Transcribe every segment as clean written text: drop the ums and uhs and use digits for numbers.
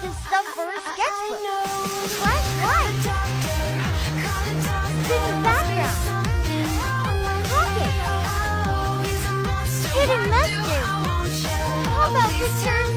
his stuff for her sketchbook. Flash lights. Hidden background. Pockets. Hidden messages. How about pictures?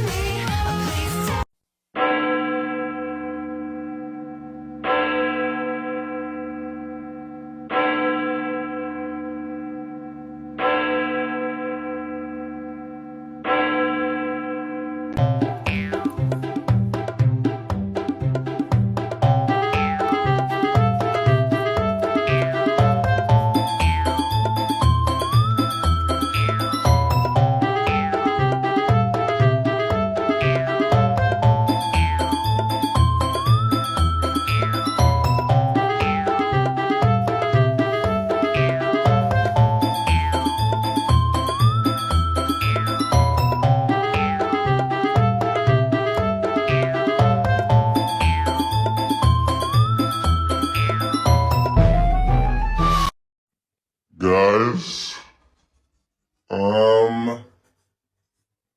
Guys?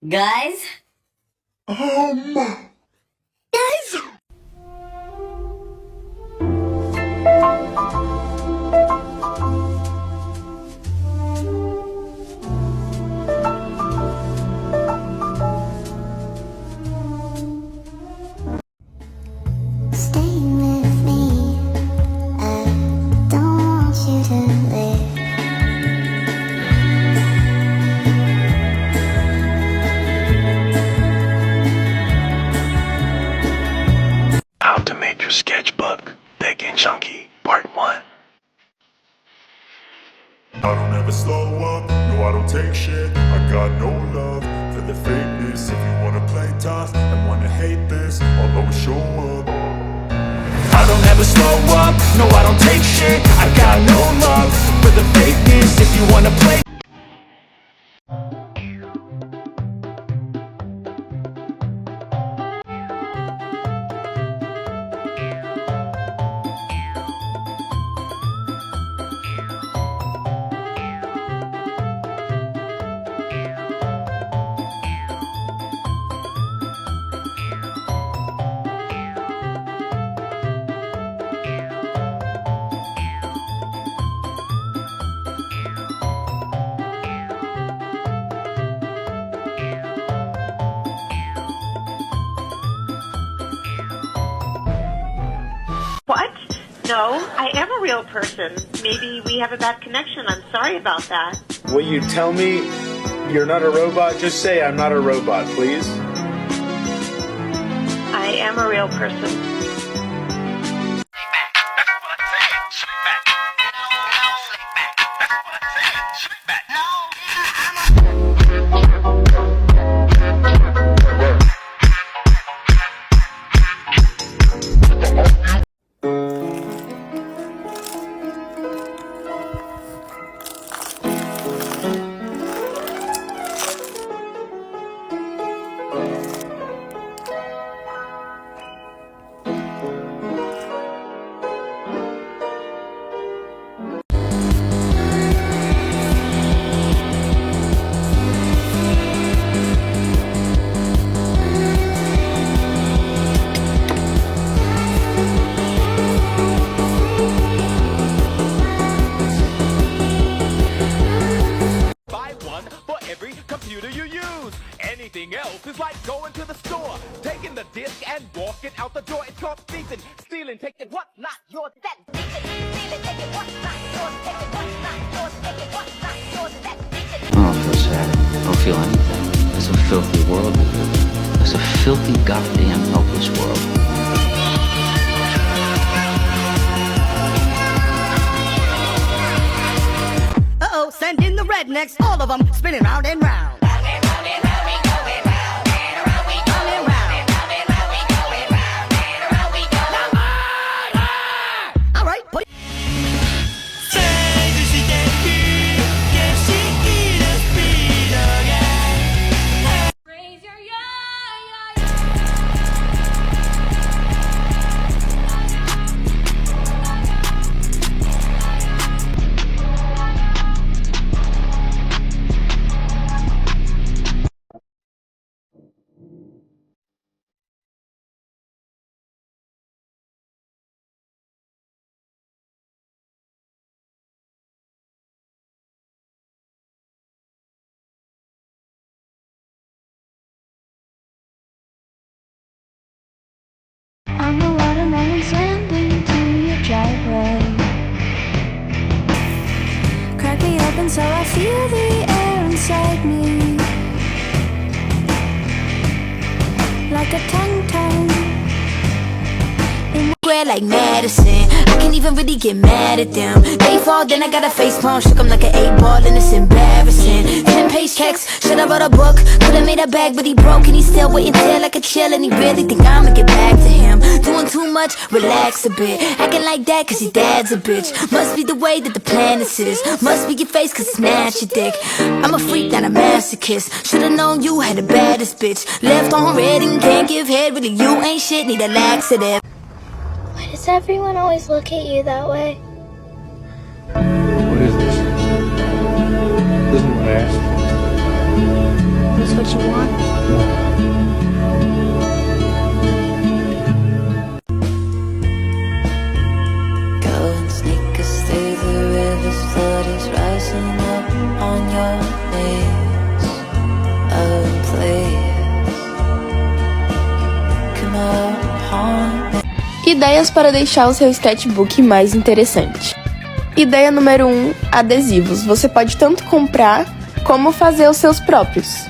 Guys? Guys? Stay with me. I don't want you to live. How to make your sketchbook big and chunky, part 1. I don't ever slow up, no I don't take shit. I got no love for the fakeness. If you wanna play tough and wanna hate this, I'll always show up. I don't ever slow up, no I don't take shit. I got no love for the fakeness. If you wanna play What? No, I am a real person. Maybe we have a bad connection. I'm sorry about that. Will you tell me you're not a robot? Just say I'm not a robot, please. I am a real person. Anything else is like going to the store, taking the disc and walking out the door. It's called thieving, stealing, taking what's not yours. That's thieving, stealing, taking what's not yours, taking what's not yours, taking what's not yours. That's thieving. I don't feel sad. I don't feel anything. It's a filthy world we live in. It's a filthy, goddamn, helpless world. Uh-oh, send in the rednecks, all of them spinning round and round. the air inside me, like a tongue. Like medicine, I can't even really get mad at them. They fall, then I got a face palm, shook 'em like an 8-ball, and it's embarrassing. 10-page checks, should've wrote a book, could've made a bag, but he broke, and he's still waiting till like a chill, and he really think I'ma get back to him. Doing too much, relax a bit, acting like that cause your dad's a bitch. Must be the way that the planets is, must be your face cause it's snatch your dick. I'm a freak, not a masochist, should've known you had the baddest bitch. Left on red and can't give head, really you ain't shit, need a laxative. Why does everyone always look at you that way? What is this? Isn't what I asked for. Is this what you want? Go and sneak us through the river's flood is rising up on your knees. Oh, please, come upon me. Ideias para deixar o seu sketchbook mais interessante. Ideia número 1, adesivos. Você pode tanto comprar como fazer os seus próprios.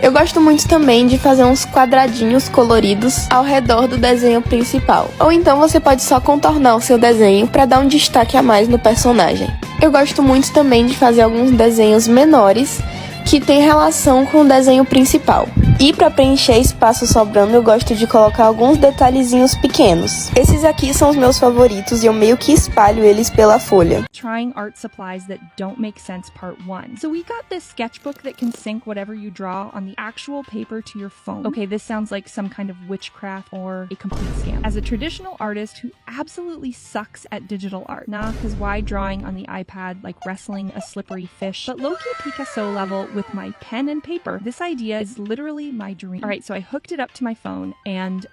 Eu gosto muito também de fazer uns quadradinhos coloridos ao redor do desenho principal. Ou então você pode só contornar o seu desenho para dar um destaque a mais no personagem. Eu gosto muito também de fazer alguns desenhos menores que tem relação com o desenho principal. E para preencher espaço sobrando, eu gosto de colocar alguns detalhezinhos pequenos. Esses aqui são os meus favoritos e eu meio que espalho eles pela folha. Trying art supplies that don't make sense part 1. So we got this sketchbook that can sync whatever you draw on the actual paper to your phone. Okay, this sounds like some kind of witchcraft or a complete scam. As a traditional artist who absolutely sucks at digital art, nah, cause why drawing on the iPad like wrestling a slippery fish? But low-key Picasso level with my pen and paper, this idea is literally my dream. Alright, so I hooked it up to my phone and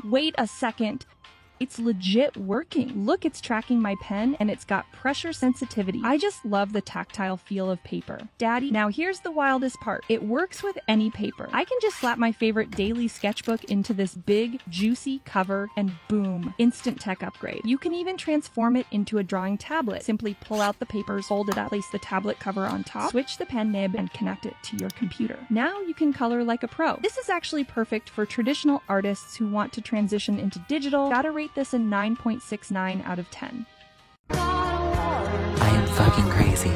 wait a second. It's legit working. Look, it's tracking my pen and it's got pressure sensitivity. I just love the tactile feel of paper. Daddy, now here's the wildest part. It works with any paper. I can just slap my favorite daily sketchbook into this big, juicy cover and boom, instant tech upgrade. You can even transform it into a drawing tablet. Simply pull out the papers, fold it up, place the tablet cover on top, switch the pen nib and connect it to your computer. Now you can color like a pro. This is actually perfect for traditional artists who want to transition into digital. Gotta rate this a 9.69 out of 10. I am fucking crazy,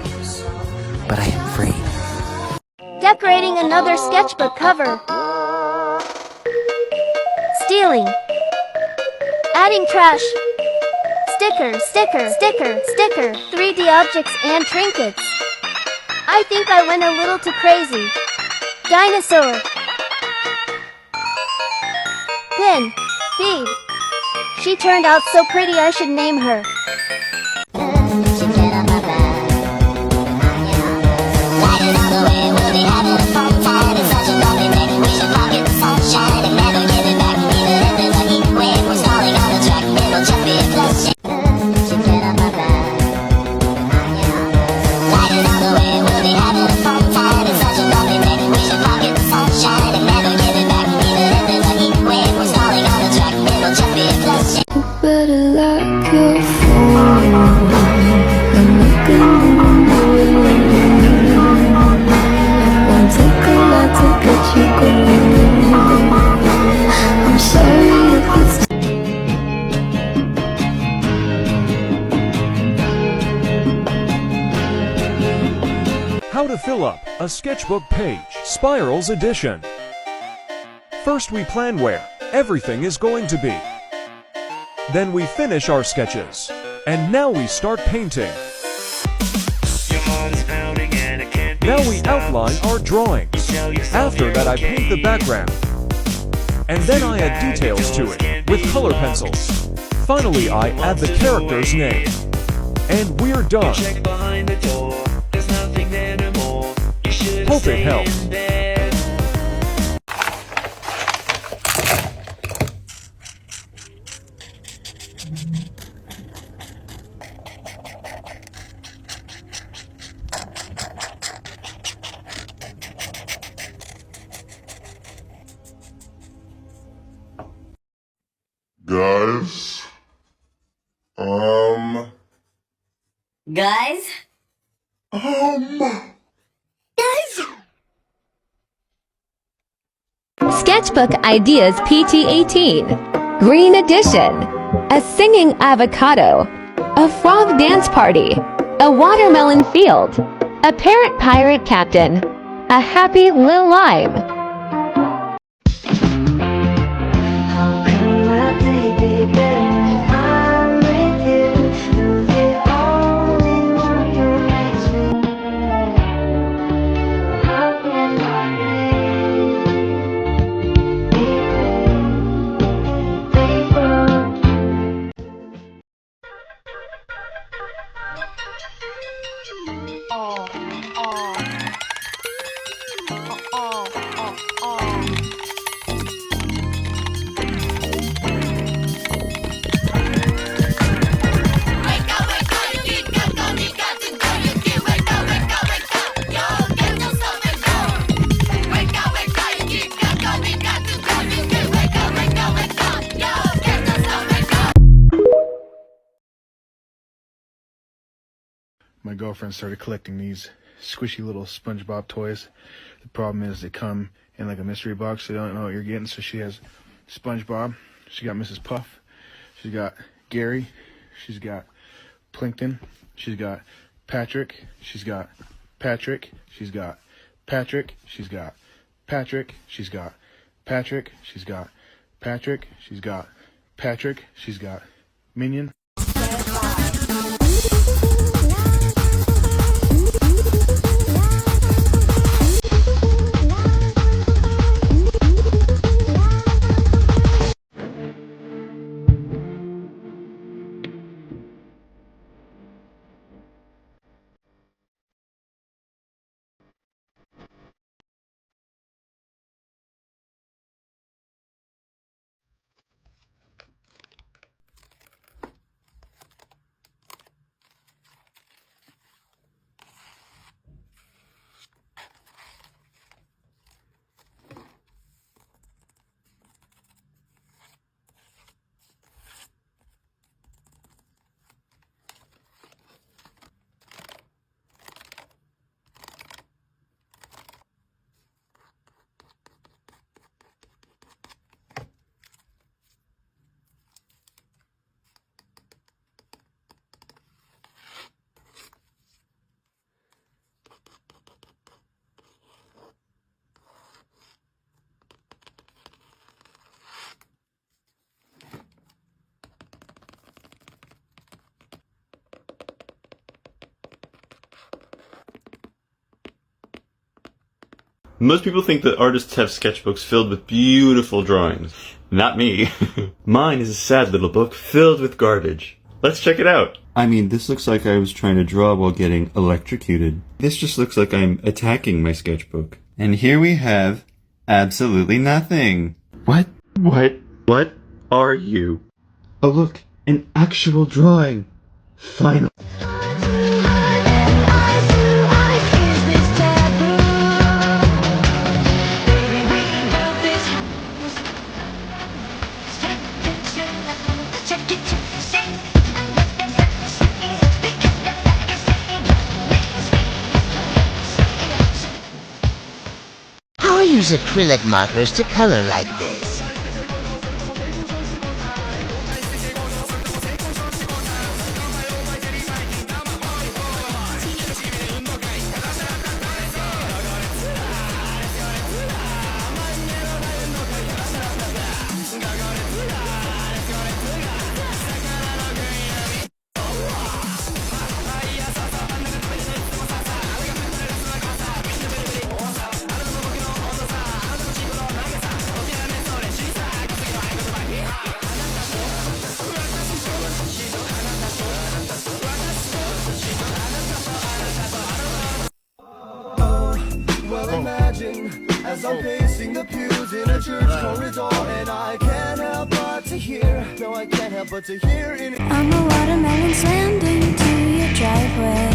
but I am free. Decorating another sketchbook cover. Stealing. Adding trash. Sticker, sticker, sticker, sticker. 3D objects and trinkets. I think I went a little too crazy. Dinosaur. Pin. Feed. She turned out so pretty I should name her. Better lock your phone. I'm looking won't take a lot to get you going. I'm sorry if it's How to fill up a sketchbook page, Spirals Edition. First we plan where everything is going to be. Then we finish our sketches. And now we start painting. Now we outline our drawings. After that I paint the background. And then I add details to it with color pencils. Finally I add the character's name. And we're done. Hope it helped. Guys? Guys? Sketchbook Ideas PT18. Green Edition. A singing avocado. A frog dance party. A watermelon field. A parrot pirate captain. A happy little lime. My girlfriend started collecting these squishy little SpongeBob toys. The problem is they come in like a mystery box, so you don't know what you're getting. So she has SpongeBob, she got Mrs. Puff, she's got Gary, she's got Plankton, she's got Patrick, she's got Patrick, she's got Patrick, she's got Patrick, she's got Patrick, she's got Patrick, she's got Patrick, she's got Minion. Most people think that artists have sketchbooks filled with beautiful drawings. Not me. Mine is a sad little book filled with garbage. Let's check it out. I mean, this looks like I was trying to draw while getting electrocuted. This just looks like I'm attacking my sketchbook. And here we have absolutely nothing. What are you? Oh look, an actual drawing. Finally. I use acrylic markers to color like this. As I'm pacing the pews in a church corridor, and I can't help but to hear, no, I can't help but to hear in I'm a watermelon slammed into your driveway.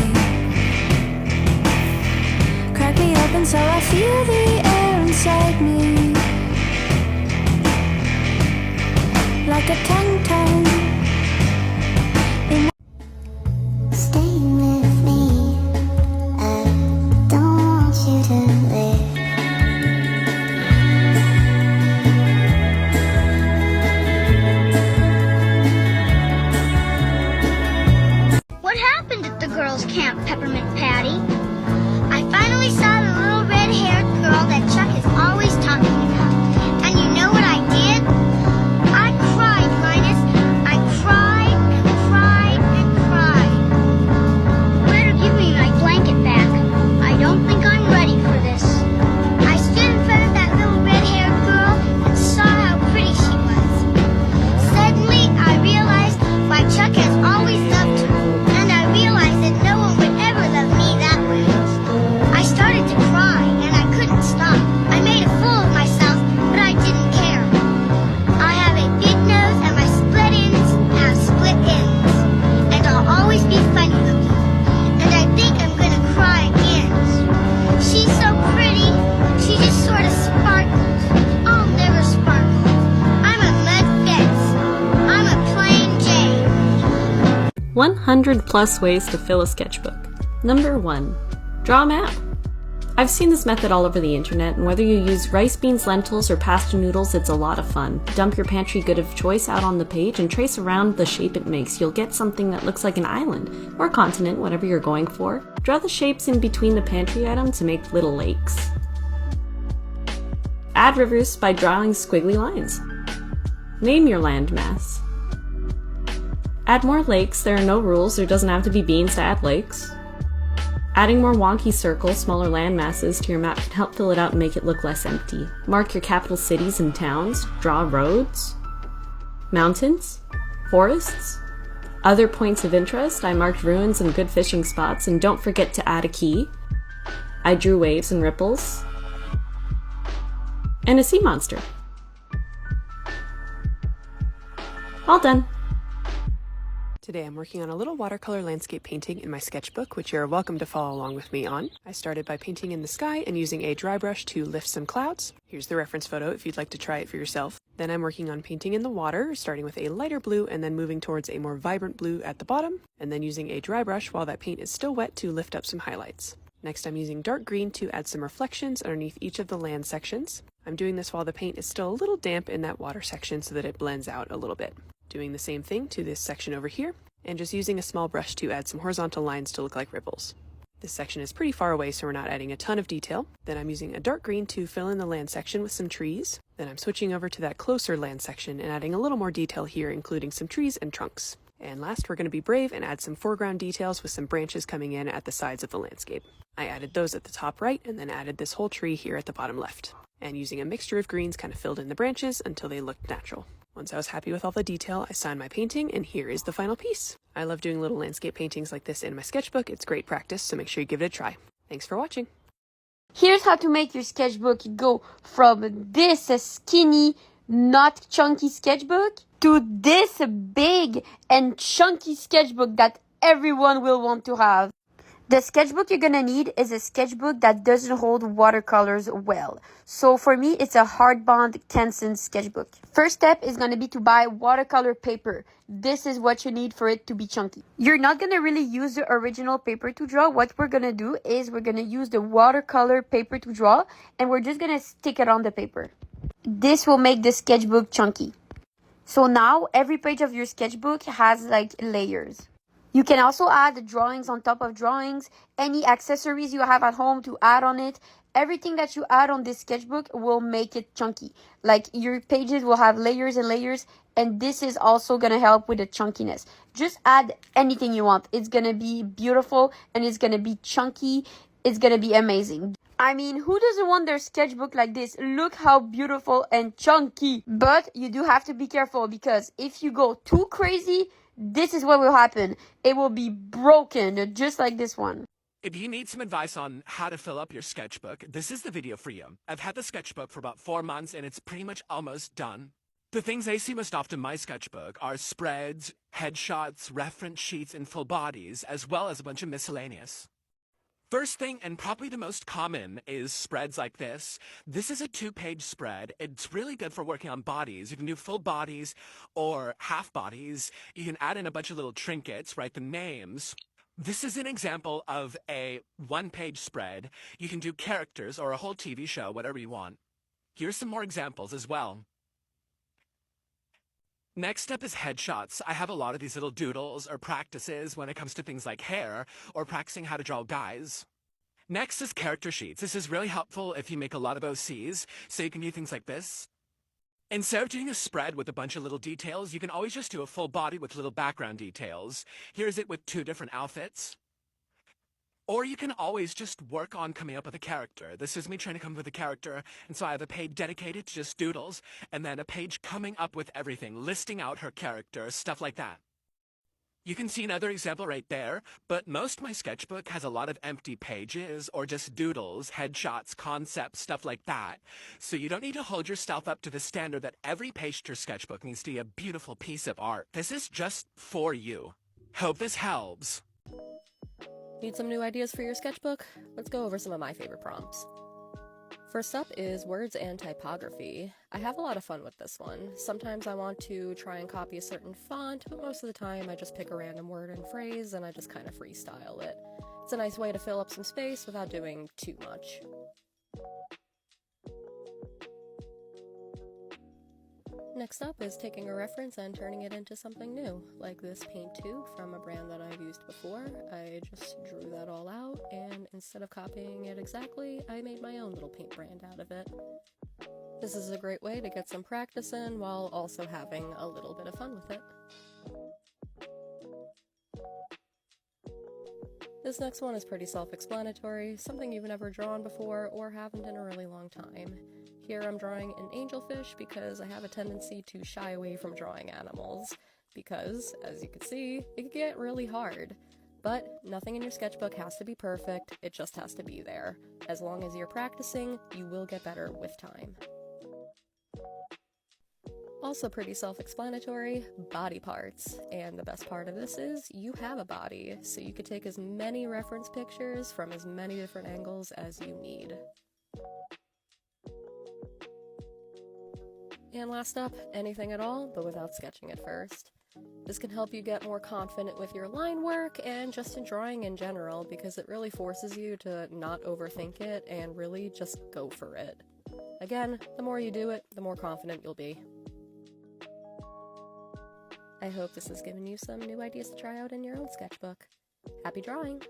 Crack me open so I feel the air inside me, like a tongue-tongue. Staying with me, I don't want you to live. 100 plus ways to fill a sketchbook. Number 1. Draw a map. I've seen this method all over the internet, and whether you use rice, beans, lentils, or pasta noodles, it's a lot of fun. Dump your pantry good of choice out on the page and trace around the shape it makes. You'll get something that looks like an island, or continent, whatever you're going for. Draw the shapes in between the pantry item to make little lakes. Add rivers by drawing squiggly lines. Name your landmass. Add more lakes. There are no rules. There doesn't have to be beans to add lakes. Adding more wonky circles, smaller land masses to your map can help fill it out and make it look less empty. Mark your capital cities and towns. Draw roads, mountains, forests, other points of interest. I marked ruins and good fishing spots, and don't forget to add a key. I drew waves and ripples, and a sea monster. All done. Today I'm working on a little watercolor landscape painting in my sketchbook, which you're welcome to follow along with me on. I started by painting in the sky and using a dry brush to lift some clouds. Here's the reference photo if you'd like to try it for yourself. Then I'm working on painting in the water, starting with a lighter blue and then moving towards a more vibrant blue at the bottom, and then using a dry brush while that paint is still wet to lift up some highlights. Next I'm using dark green to add some reflections underneath each of the land sections. I'm doing this while the paint is still a little damp in that water section so that it blends out a little bit. Doing the same thing to this section over here, and just using a small brush to add some horizontal lines to look like ripples. This section is pretty far away, so we're not adding a ton of detail. Then I'm using a dark green to fill in the land section with some trees. Then I'm switching over to that closer land section and adding a little more detail here, including some trees and trunks. And last, we're going to be brave and add some foreground details with some branches coming in at the sides of the landscape. I added those at the top right, and then added this whole tree here at the bottom left. And using a mixture of greens, kind of filled in the branches until they looked natural. Once I was happy with all the detail, I signed my painting, and here is the final piece. I love doing little landscape paintings like this in my sketchbook. It's great practice, so make sure you give it a try. Thanks for watching. Here's how to make your sketchbook go from this skinny, not chunky sketchbook to this big and chunky sketchbook that everyone will want to have. The sketchbook you're gonna need is a sketchbook that doesn't hold watercolors well. So for me, it's a hardbound Canson sketchbook. First step is gonna be to buy watercolor paper. This is what you need for it to be chunky. You're not gonna really use the original paper to draw. What we're gonna do is we're gonna use the watercolor paper to draw, and we're just gonna stick it on the paper. This will make the sketchbook chunky. So now every page of your sketchbook has like layers. You can also add drawings on top of drawings, any accessories you have at home to add on it. Everything that you add on this sketchbook will make it chunky. Like your pages will have layers and layers, and this is also going to help with the chunkiness. Just add anything you want. It's going to be beautiful and it's going to be chunky. It's going to be amazing. I mean, who doesn't want their sketchbook like this? Look how beautiful and chunky. But you do have to be careful, because if you go too crazy, this is what will happen. It will be broken, just like this one. If you need some advice on how to fill up your sketchbook, this is the video for you. I've had the sketchbook for about 4 months, and it's pretty much almost done. The things I see most often in my sketchbook are spreads, headshots, reference sheets, and full bodies, as well as a bunch of miscellaneous. First thing, and probably the most common, is spreads like this. This is a 2-page spread. It's really good for working on bodies. You can do full bodies or half bodies. You can add in a bunch of little trinkets, write the names. This is an example of a 1-page spread. You can do characters or a whole TV show, whatever you want. Here's some more examples as well. Next up is headshots. I have a lot of these little doodles or practices when it comes to things like hair or practicing how to draw guys. Next is character sheets. This is really helpful if you make a lot of OCs, so you can do things like this. Instead of doing a spread with a bunch of little details, you can always just do a full body with little background details. Here's it with 2 different outfits. Or you can always just work on coming up with a character. This is me trying to come up with a character, and so I have a page dedicated to just doodles, and then a page coming up with everything, listing out her character, stuff like that. You can see another example right there, but most of my sketchbook has a lot of empty pages, or just doodles, headshots, concepts, stuff like that. So you don't need to hold yourself up to the standard that every page to your sketchbook needs to be a beautiful piece of art. This is just for you. Hope this helps. Need some new ideas for your sketchbook? Let's go over some of my favorite prompts. First up is words and typography. I have a lot of fun with this one. Sometimes I want to try and copy a certain font, but most of the time I just pick a random word and phrase and I just kind of freestyle it. It's a nice way to fill up some space without doing too much. Next up is taking a reference and turning it into something new, like this paint tube from a brand that I've used before. I just drew that all out, and instead of copying it exactly, I made my own little paint brand out of it. This is a great way to get some practice in while also having a little bit of fun with it. This next one is pretty self-explanatory, something you've never drawn before or haven't in a really long time. Here I'm drawing an angelfish because I have a tendency to shy away from drawing animals, because, as you can see, it can get really hard. But nothing in your sketchbook has to be perfect, it just has to be there. As long as you're practicing, you will get better with time. Also pretty self-explanatory, body parts. And the best part of this is, you have a body, so you could take as many reference pictures from as many different angles as you need. And last up, anything at all, but without sketching it first. This can help you get more confident with your line work and just in drawing in general, because it really forces you to not overthink it and really just go for it. Again, the more you do it, the more confident you'll be. I hope this has given you some new ideas to try out in your own sketchbook. Happy drawing!